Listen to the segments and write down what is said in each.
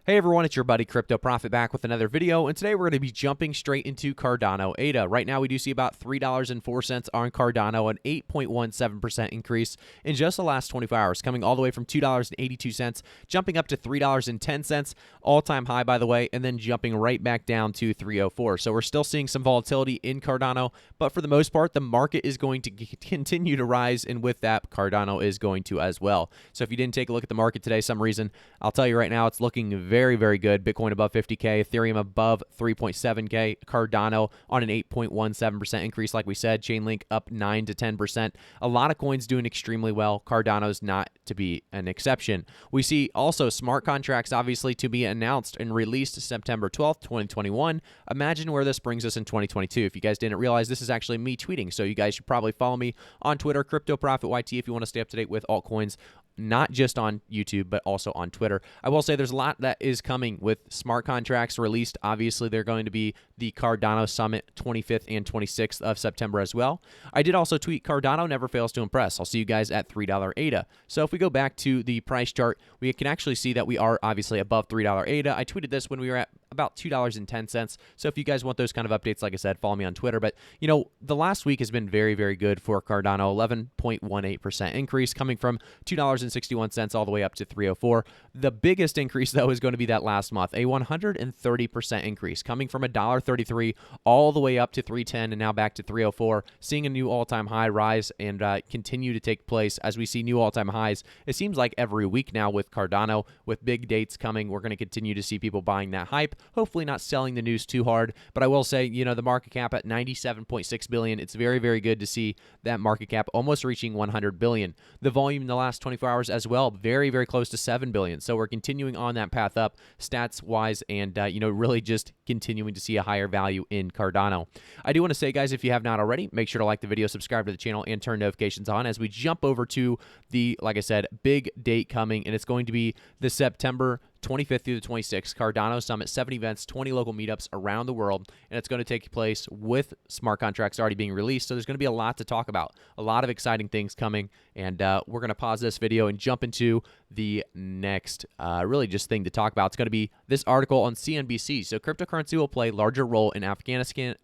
Hey everyone, it's your buddy Crypto Profit back with another video, and today we're going to be jumping straight into Cardano ADA. Right now we do see about $3.04 on Cardano, an 8.17% increase in just the last 24 hours, coming all the way from $2.82, jumping up to $3.10, all-time high by the way, and then jumping right back down to $3.04. So we're still seeing some volatility in Cardano, but for the most part the market is going to continue to rise, and with that Cardano is going to as well. So if you didn't take a look at the market today some reason, I'll tell you right now it's looking very, very good. Bitcoin above 50K, Ethereum above 3.7K, Cardano on an 8.17% increase, like we said, Chainlink up 9 to 10%. A lot of coins doing extremely well. Cardano's not to be an exception. We see also smart contracts obviously to be announced and released September 12th, 2021. Imagine where this brings us in 2022. If you guys didn't realize, this is actually me tweeting, so you guys should probably follow me on Twitter, CryptoProfitYT, if you want to stay up to date with altcoins, not just on YouTube, but also on Twitter. I will say there's a lot that is coming with smart contracts released. Obviously, they're going to be the Cardano Summit 25th and 26th of September as well. I did also tweet, Cardano never fails to impress. I'll see you guys at $3 ADA. So if we go back to the price chart, we can actually see that we are obviously above $3 ADA. I tweeted this when we were at about $2.10. So if you guys want those kind of updates, like I said, follow me on Twitter. But, you know, the last week has been very, very good for Cardano. 11.18% increase coming from $2.61 all the way up to $3.04. The biggest increase, though, is going to be that last month, a 130% increase coming from $1.33 all the way up to $3.10 and now back to $3.04, seeing a new all-time high rise and continue to take place as we see new all-time highs. It seems like every week now with Cardano, with big dates coming, we're going to continue to see people buying that hype, hopefully not selling the news too hard. But I will say, you know, the market cap at $97.6 billion, it's very, very good to see that market cap almost reaching $100 billion. The volume in the last 24 hours as well, very, very close to $7 billion. So we're continuing on that path up stats-wise and, you know, really just continuing to see a higher value in Cardano. I do want to say, guys, if you have not already, make sure to like the video, subscribe to the channel, and turn notifications on as we jump over to the, like I said, big date coming, and it's going to be the September 25th through the 26th, Cardano Summit, 7 events, 20 local meetups around the world, and it's going to take place with smart contracts already being released, so there's going to be a lot to talk about, a lot of exciting things coming, and we're going to pause this video and jump into the next really just thing to talk about. It's going to be this article on CNBC. So cryptocurrency will play larger role in Afghanistan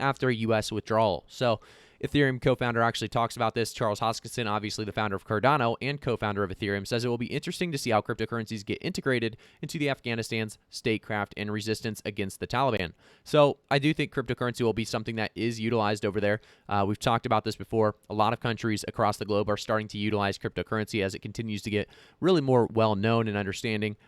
after a U.S. withdrawal. So Ethereum co-founder actually talks about this. Charles Hoskinson, obviously the founder of Cardano and co-founder of Ethereum, says it will be interesting to see how cryptocurrencies get integrated into the Afghanistan's statecraft and resistance against the Taliban. So I do think cryptocurrency will be something that is utilized over there. We've talked about this before. A lot of countries across the globe are starting to utilize cryptocurrency as it continues to get really more well-known and understanding,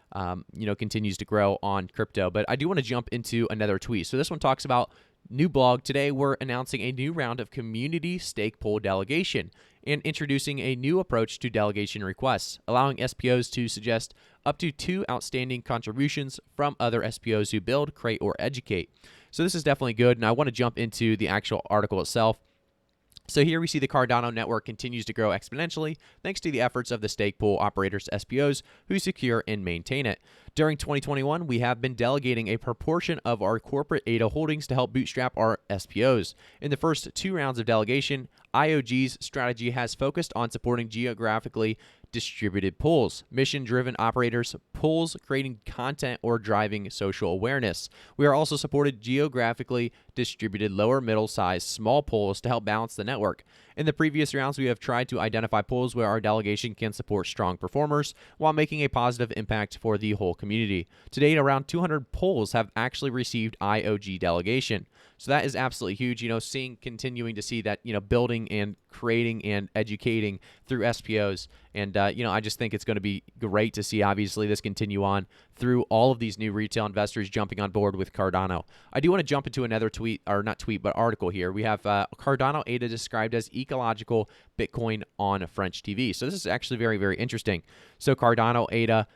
you know, continues to grow on crypto. But I do want to jump into another tweet. So this one talks about new blog. Today, we're announcing a new round of community stake pool delegation and introducing a new approach to delegation requests, allowing SPOs to suggest up to 2 outstanding contributions from other SPOs who build, create, or educate. So this is definitely good, and I want to jump into the actual article itself. So here we see the Cardano network continues to grow exponentially thanks to the efforts of the stake pool operators, SPOs, who secure and maintain it. During 2021, we have been delegating a proportion of our corporate ADA holdings to help bootstrap our SPOs. In the first 2 rounds of delegation, IOG's strategy has focused on supporting geographically distributed pools, mission-driven operators, pools creating content or driving social awareness. We are also supported geographically distributed lower middle-sized small pools to help balance the network. In the previous rounds, we have tried to identify pools where our delegation can support strong performers while making a positive impact for the whole community. To date, around 200 pools have actually received IOG delegation. So that is absolutely huge, you know, continuing to see that, you know, building and creating and educating through SPOs. And, you know, I just think it's going to be great to see, obviously, this continue on through all of these new retail investors jumping on board with Cardano. I do want to jump into another tweet, or not tweet, but article here. We have Cardano ADA described as ecological Bitcoin on French TV. So this is actually very, very interesting. So Cardano ADA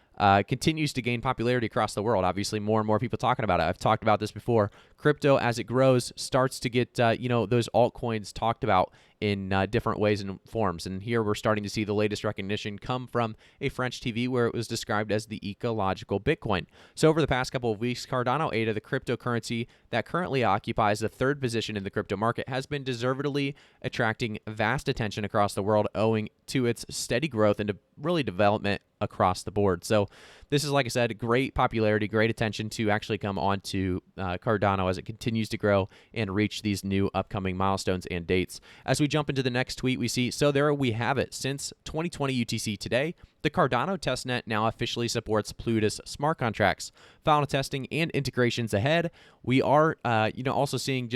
continues to gain popularity across the world. Obviously, more and more people talking about it. I've talked about this before. crypto, as it grows, starts to get, those altcoins talked about in different ways and forms. And here we're starting to see the latest recognition come from a French TV where it was described as the ecological Bitcoin. So over the past couple of weeks, Cardano ADA, the cryptocurrency that currently occupies the third position in the crypto market, has been deservedly attracting vast attention across the world owing to its steady growth and really development across the board. So this is, like I said, great popularity, great attention to actually come on to Cardano as it continues to grow and reach these new upcoming milestones and dates. As we jump into the next tweet, we see, so there we have it. Since 2020 UTC today, the Cardano testnet now officially supports Plutus smart contracts. Final testing and integrations ahead. We are, also seeing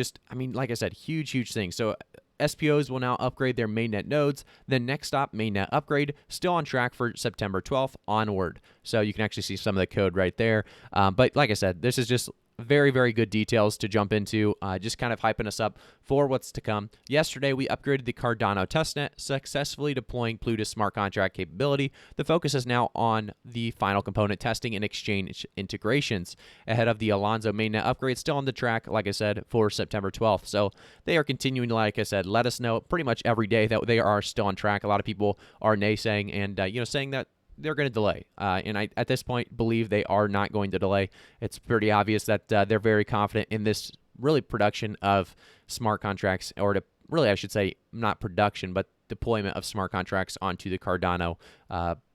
like I said, huge things. So SPOs will now upgrade their mainnet nodes. The next stop, mainnet upgrade, still on track for September 12th onward. So you can actually see some of the code right there. But like I said, this is just very good details to jump into, just kind of hyping us up for what's to come. Yesterday, we upgraded the Cardano testnet, successfully deploying Plutus smart contract capability. The focus is now on the final component testing and exchange integrations ahead of the Alonzo mainnet upgrade, still on the track, like I said, for September 12th. So they are continuing to, like I said, let us know pretty much every day that they are still on track. A lot of people are naysaying and, saying that they're going to delay. And I, at this point, believe they are not going to delay. It's pretty obvious that they're very confident in this really production of smart contracts, or I should say, not production, but deployment of smart contracts onto the Cardano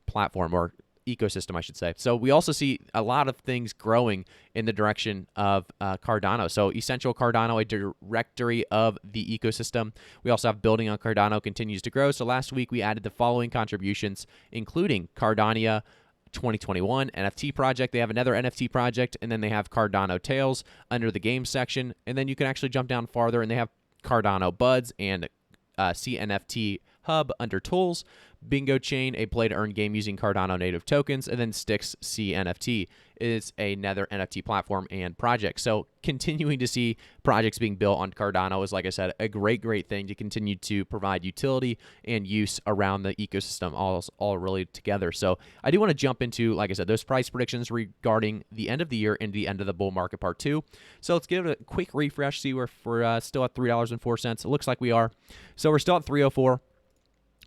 platform, or ecosystem, I should say. So we also see a lot of things growing in the direction of Cardano. So Essential Cardano, a directory of the ecosystem. We also have Building on Cardano continues to grow. So last week we added the following contributions, including Cardania 2021 NFT project. They have another NFT project, and then they have Cardano Tails under the game section. And then you can actually jump down farther, and they have Cardano Buds and CNFT Hub under Tools, Bingo Chain, a play-to-earn game using Cardano native tokens, and then Styx CNFT is another NFT platform and project. So continuing to see projects being built on Cardano is, like I said, a great thing to continue to provide utility and use around the ecosystem all really together. So I do want to jump into, like I said, those price predictions regarding the end of the year and the end of the bull market part 2. So let's give it a quick refresh, see if we're still at $3.04. It looks like we are. So we're still at 304.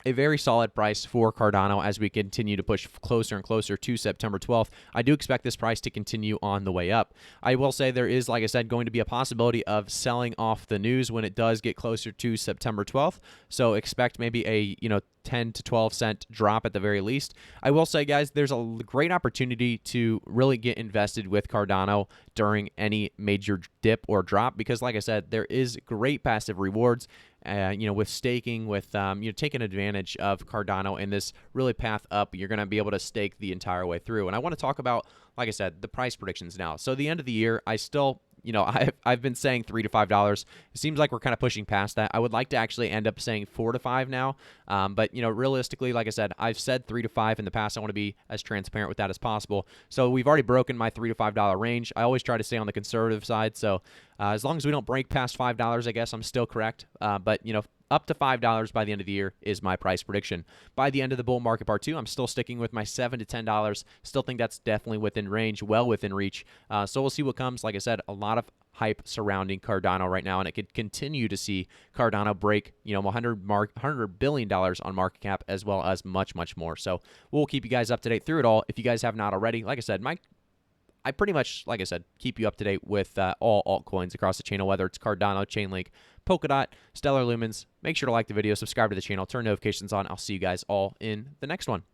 A very solid price for Cardano as we continue to push closer and closer to September 12th. I do expect this price to continue on the way up. I will say there is, like I said, going to be a possibility of selling off the news when it does get closer to September 12th. So expect maybe a 10 to 12 cent drop at the very least. I will say, guys, there's a great opportunity to really get invested with Cardano during any major dip or drop because, like I said, there is great passive rewards. With staking, with taking advantage of Cardano in this really path up, you're going to be able to stake the entire way through. And I want to talk about, like I said, the price predictions now. So the end of the year, I still, I've been saying $3 to $5. It seems like we're kind of pushing past that. I would like to actually end up saying 4 to 5 now. But realistically, like I said, I've said 3 to 5 in the past. I want to be as transparent with that as possible. So we've already broken my $3 to $5 range. I always try to stay on the conservative side. So as long as we don't break past $5, I guess I'm still correct. But up to $5 by the end of the year is my price prediction. By the end of the bull market part 2, I'm still sticking with my $7 to $10. Still think that's definitely within range, well within reach. So we'll see what comes. Like I said, a lot of hype surrounding Cardano right now, and it could continue to see Cardano break, $100 billion on market cap, as well as much more. So we'll keep you guys up to date through it all. If you guys have not already, like I said, I pretty much, like I said, keep you up to date with all altcoins across the channel, whether it's Cardano, Chainlink, Polkadot, Stellar Lumens. Make sure to like the video, subscribe to the channel, turn notifications on. I'll see you guys all in the next one.